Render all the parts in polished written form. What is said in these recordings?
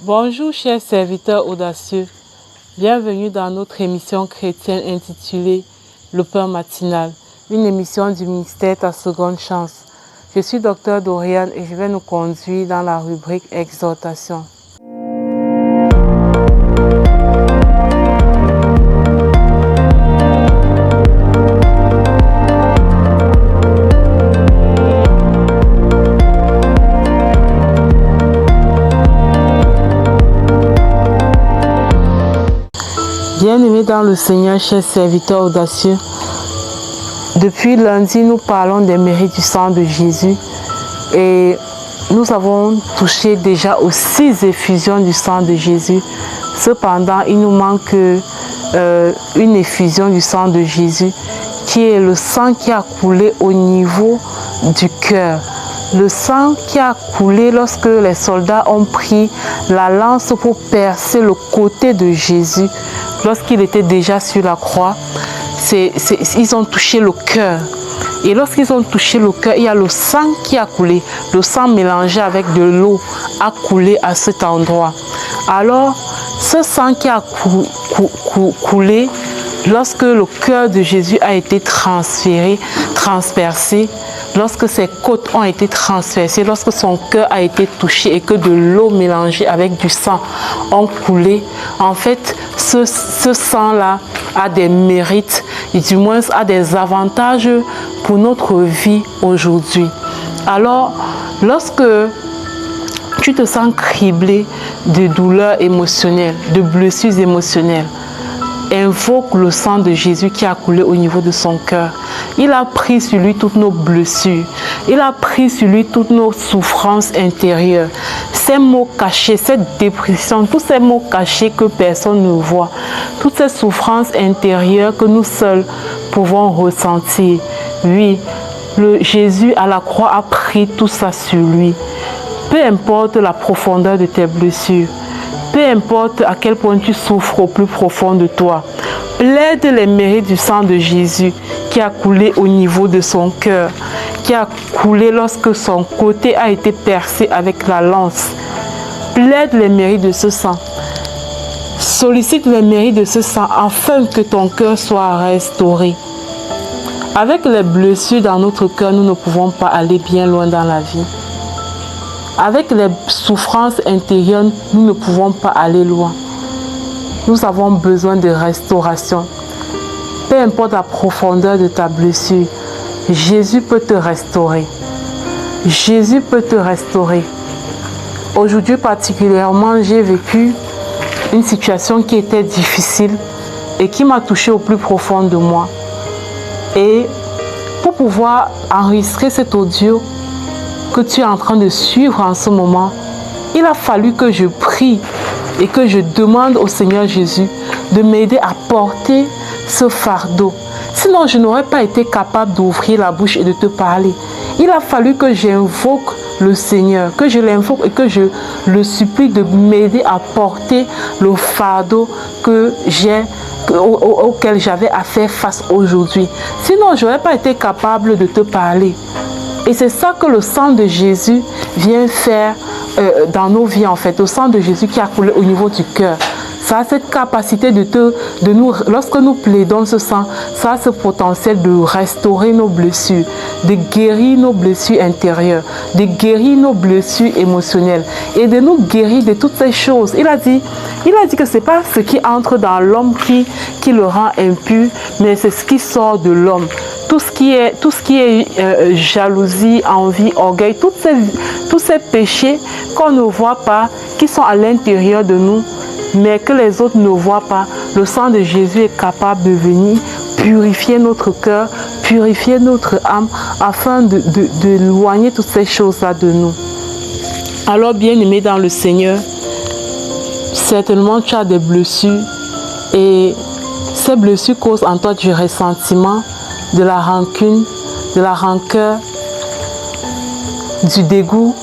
Bonjour chers serviteurs audacieux, bienvenue dans notre émission chrétienne intitulée Le Pain matinal, une émission du ministère Ta Seconde Chance. Je suis Dr Doriane et je vais nous conduire dans la rubrique Exhortation. Bien-aimés dans le Seigneur, chers serviteurs audacieux, depuis lundi, nous parlons des mérites du sang de Jésus et nous avons touché déjà aux 6 effusions du sang de Jésus. Cependant, il nous manque une effusion du sang de Jésus qui est le sang qui a coulé au niveau du cœur. Le sang qui a coulé lorsque les soldats ont pris la lance pour percer le côté de Jésus lorsqu'il était déjà sur la croix. Ils ont touché le cœur. Et lorsqu'ils ont touché le cœur, il y a le sang qui a coulé. Le sang mélangé avec de l'eau a coulé à cet endroit. Alors, ce sang qui a coulé, lorsque le cœur de Jésus a été transpercé, lorsque ses côtes ont été transpercées, lorsque son cœur a été touché et que de l'eau mélangée avec du sang ont coulé, en fait, ce sang-là a des mérites et du moins a des avantages pour notre vie aujourd'hui. Alors, lorsque tu te sens criblé de douleurs émotionnelles, de blessures émotionnelles, invoque le sang de Jésus qui a coulé au niveau de son cœur. Il a pris sur lui toutes nos blessures. Il a pris sur lui toutes nos souffrances intérieures. Ces maux cachés, cette dépression, tous ces maux cachés que personne ne voit. Toutes ces souffrances intérieures que nous seuls pouvons ressentir. Oui, Jésus à la croix a pris tout ça sur lui. Peu importe la profondeur de tes blessures. Peu importe à quel point tu souffres au plus profond de toi, plaide les mérites du sang de Jésus qui a coulé au niveau de son cœur, qui a coulé lorsque son côté a été percé avec la lance. Plaide les mérites de ce sang. Sollicite les mérites de ce sang afin que ton cœur soit restauré. Avec les blessures dans notre cœur, nous ne pouvons pas aller bien loin dans la vie. Avec les souffrances intérieures, nous ne pouvons pas aller loin. Nous avons besoin de restauration. Peu importe la profondeur de ta blessure, Jésus peut te restaurer. Jésus peut te restaurer. Aujourd'hui particulièrement, j'ai vécu une situation qui était difficile et qui m'a touché au plus profond de moi. Et pour pouvoir enregistrer cet audio que tu es en train de suivre en ce moment, il a fallu que je prie et que je demande au Seigneur Jésus de m'aider à porter ce fardeau. Sinon, je n'aurais pas été capable d'ouvrir la bouche et de te parler. Il a fallu que j'invoque le Seigneur, que je l'invoque et que je le supplie de m'aider à porter le fardeau auquel j'avais à faire face aujourd'hui. Sinon, je n'aurais pas été capable de te parler. Et c'est ça que le sang de Jésus vient faire dans nos vies en fait. Le sang de Jésus qui a coulé au niveau du cœur. Ça a cette capacité de nous, lorsque nous plaidons ce sang, ça a ce potentiel de restaurer nos blessures, de guérir nos blessures intérieures, de guérir nos blessures émotionnelles et de nous guérir de toutes ces choses. Il a dit que ce n'est pas ce qui entre dans l'homme qui le rend impur, mais c'est ce qui sort de l'homme. Tout ce qui est jalousie, envie, orgueil, tous ces péchés qu'on ne voit pas, qui sont à l'intérieur de nous, mais que les autres ne voient pas, le sang de Jésus est capable de venir purifier notre cœur, purifier notre âme, afin d'éloigner toutes ces choses-là de nous. Alors, bien-aimé dans le Seigneur, certainement tu as des blessures et ces blessures causent en toi du ressentiment, de la rancune, de la rancœur, du dégoût,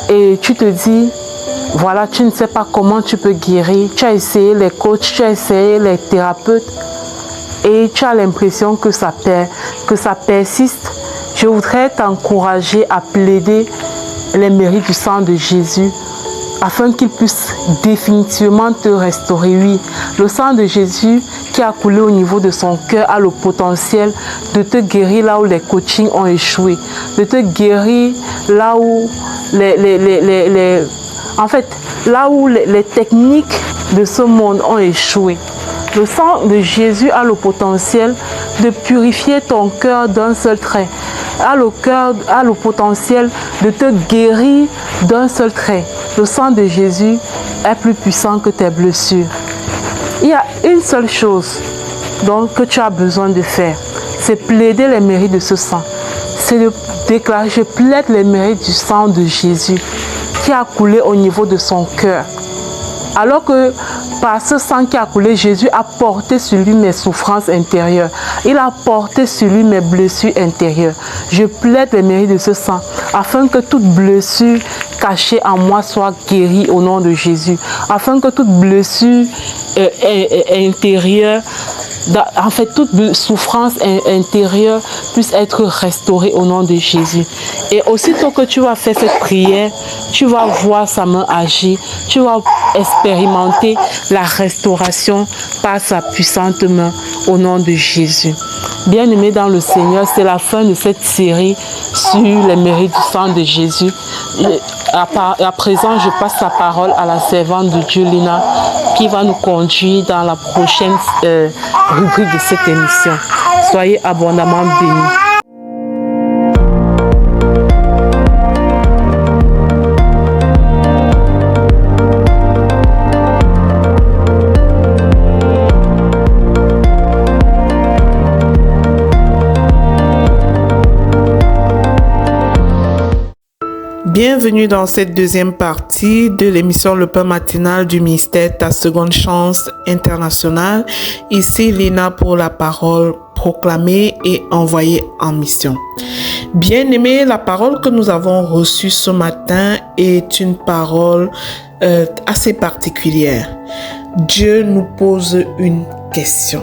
et tu te dis, voilà, tu ne sais pas comment tu peux guérir. Tu as essayé les coachs, tu as essayé les thérapeutes et tu as l'impression que ça persiste. Je voudrais t'encourager à plaider les mérites du sang de Jésus afin qu'il puisse définitivement te restaurer. Oui, le sang de Jésus qui a coulé au niveau de son cœur a le potentiel de te guérir là où les coachings ont échoué, de te guérir là où les techniques de ce monde ont échoué. Le sang de Jésus a le potentiel de purifier ton cœur d'un seul trait, a le potentiel de te guérir d'un seul trait. Le sang de Jésus est plus puissant que tes blessures. Il y a une seule chose donc, que tu as besoin de faire, c'est plaider les mérites de ce sang. C'est de déclarer, je plaide les mérites du sang de Jésus qui a coulé au niveau de son cœur. Alors que par ce sang qui a coulé, Jésus a porté sur lui mes souffrances intérieures. Il a porté sur lui mes blessures intérieures. Je plaide les mérites de ce sang afin que toute blessure cachée en moi soit guérie au nom de Jésus. Afin que toute blessure intérieure, en fait, toute souffrance intérieure puisse être restaurée au nom de Jésus. Et aussitôt que tu vas faire cette prière, tu vas voir sa main agir, tu vas expérimenter la restauration par sa puissante main au nom de Jésus. Bien-aimés dans le Seigneur, c'est la fin de cette série sur les mérites du sang de Jésus. À présent, je passe la parole à la servante de Dieu, Lina, qui va nous conduire dans la prochaine rubrique de cette émission. Soyez abondamment bénis. Bienvenue dans cette deuxième partie de l'émission Le Pain Matinal du ministère Ta Seconde Chance Internationale. Ici Lina pour la parole proclamée et envoyée en mission. Bien-aimés, la parole que nous avons reçue ce matin est une parole assez particulière. Dieu nous pose une question.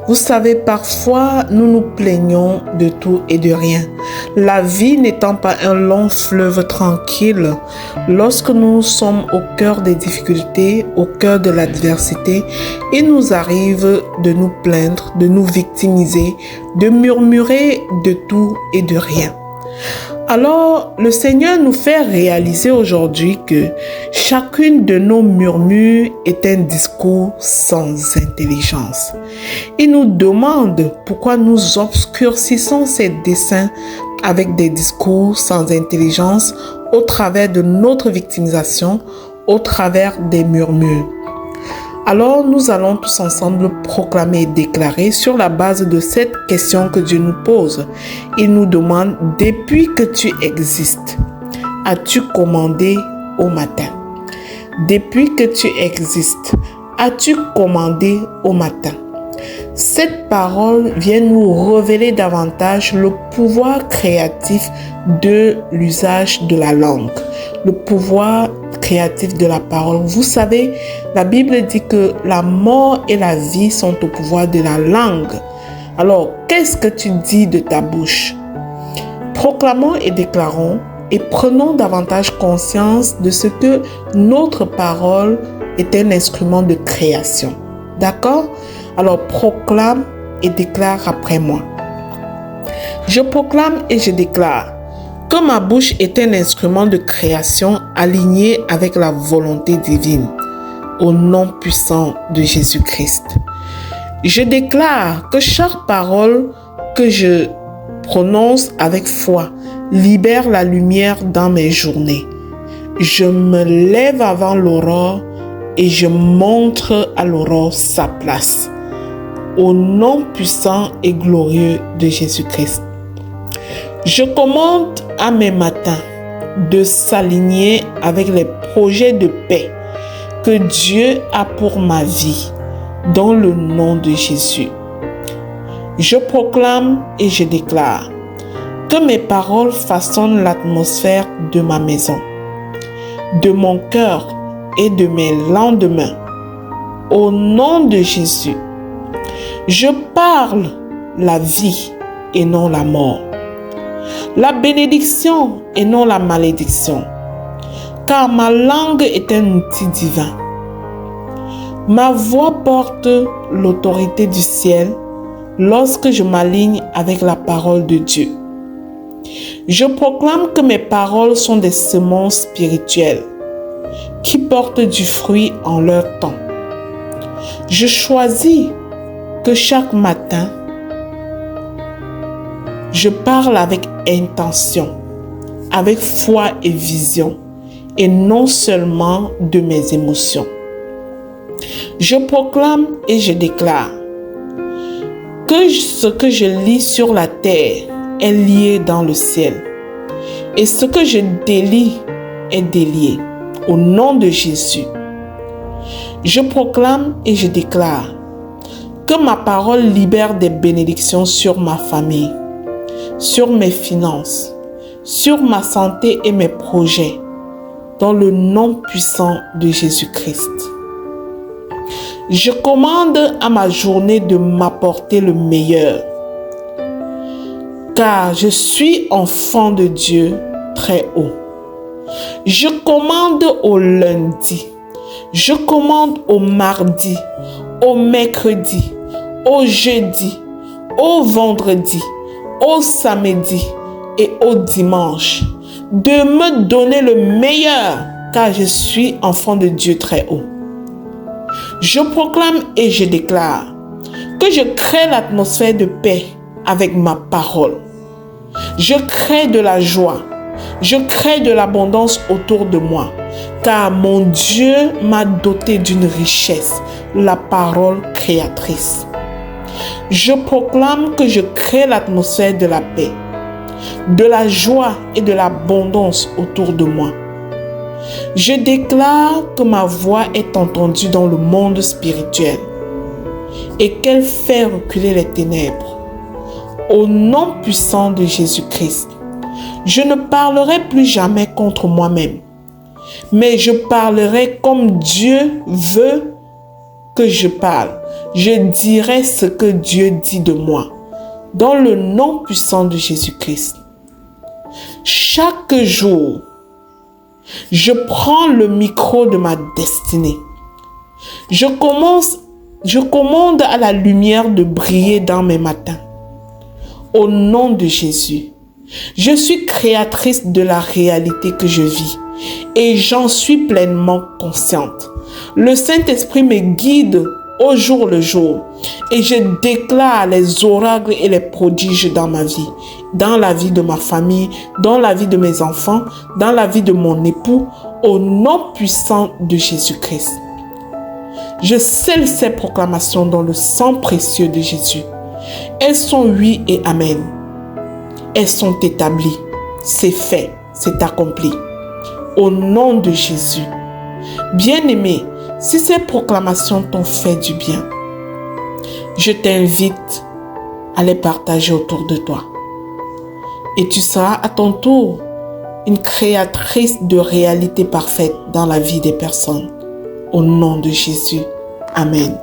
Vous savez, parfois, nous nous plaignons de tout et de rien. La vie n'étant pas un long fleuve tranquille, lorsque nous sommes au cœur des difficultés, au cœur de l'adversité, il nous arrive de nous plaindre, de nous victimiser, de murmurer de tout et de rien. Alors, le Seigneur nous fait réaliser aujourd'hui que chacune de nos murmures est un discours sans intelligence. Il nous demande pourquoi nous obscurcissons ses desseins avec des discours sans intelligence au travers de notre victimisation, au travers des murmures. Alors, nous allons tous ensemble proclamer et déclarer sur la base de cette question que Dieu nous pose. Il nous demande, depuis que tu existes, as-tu commandé au matin? Depuis que tu existes, as-tu commandé au matin? Cette parole vient nous révéler davantage le pouvoir créatif de l'usage de la langue, le pouvoir créatif de la parole. Vous savez, la Bible dit que la mort et la vie sont au pouvoir de la langue. Alors, qu'est-ce que tu dis de ta bouche? Proclamons et déclarons et prenons davantage conscience de ce que notre parole est un instrument de création. D'accord? Alors, proclame et déclare après moi. Je proclame et je déclare que ma bouche est un instrument de création aligné avec la volonté divine, au nom puissant de Jésus-Christ. Je déclare que chaque parole que je prononce avec foi libère la lumière dans mes journées. Je me lève avant l'aurore et je montre à l'aurore sa place, au nom puissant et glorieux de Jésus-Christ. Je commande à mes matins de s'aligner avec les projets de paix que Dieu a pour ma vie, dans le nom de Jésus. Je proclame et je déclare que mes paroles façonnent l'atmosphère de ma maison, de mon cœur et de mes lendemains. Au nom de Jésus, je parle la vie et non la mort, la bénédiction et non la malédiction, car ma langue est un outil divin. Ma voix porte l'autorité du ciel lorsque je m'aligne avec la parole de Dieu. Je proclame que mes paroles sont des semences spirituelles qui portent du fruit en leur temps. Je choisis que chaque matin, je parle avec intention, avec foi et vision, et non seulement de mes émotions. Je proclame et je déclare que ce que je lis sur la terre est lié dans le ciel, et ce que je délie est délié. Au nom de Jésus, je proclame et je déclare que ma parole libère des bénédictions sur ma famille, sur mes finances, sur ma santé et mes projets, dans le nom puissant de Jésus-Christ. Je commande à ma journée de m'apporter le meilleur, car je suis enfant de Dieu très haut. Je commande au lundi, je commande au mardi, au mercredi, au jeudi, au vendredi, au samedi et au dimanche de me donner le meilleur, car je suis enfant de Dieu très haut. Je proclame et je déclare que je crée l'atmosphère de paix avec ma parole. Je crée de la joie. Je crée de l'abondance autour de moi, car mon Dieu m'a doté d'une richesse, la parole créatrice. Je proclame que je crée l'atmosphère de la paix, de la joie et de l'abondance autour de moi. Je déclare que ma voix est entendue dans le monde spirituel et qu'elle fait reculer les ténèbres. Au nom puissant de Jésus-Christ, je ne parlerai plus jamais contre moi-même, mais je parlerai comme Dieu veut que je parle. Je dirai ce que Dieu dit de moi, dans le nom puissant de Jésus-Christ. Chaque jour, je prends le micro de ma destinée. Je commande à la lumière de briller dans mes matins. Au nom de Jésus, je suis créatrice de la réalité que je vis et j'en suis pleinement consciente. Le Saint-Esprit me guide au jour le jour et je déclare les oracles et les prodiges dans ma vie, dans la vie de ma famille, dans la vie de mes enfants, dans la vie de mon époux, au nom puissant de Jésus-Christ. Je scelle ces proclamations dans le sang précieux de Jésus. Elles sont oui et amen. Elles sont établies. C'est fait, c'est accompli. Au nom de Jésus. Bien-aimé, si ces proclamations t'ont fait du bien, je t'invite à les partager autour de toi. Et tu seras à ton tour une créatrice de réalité parfaite dans la vie des personnes. Au nom de Jésus. Amen.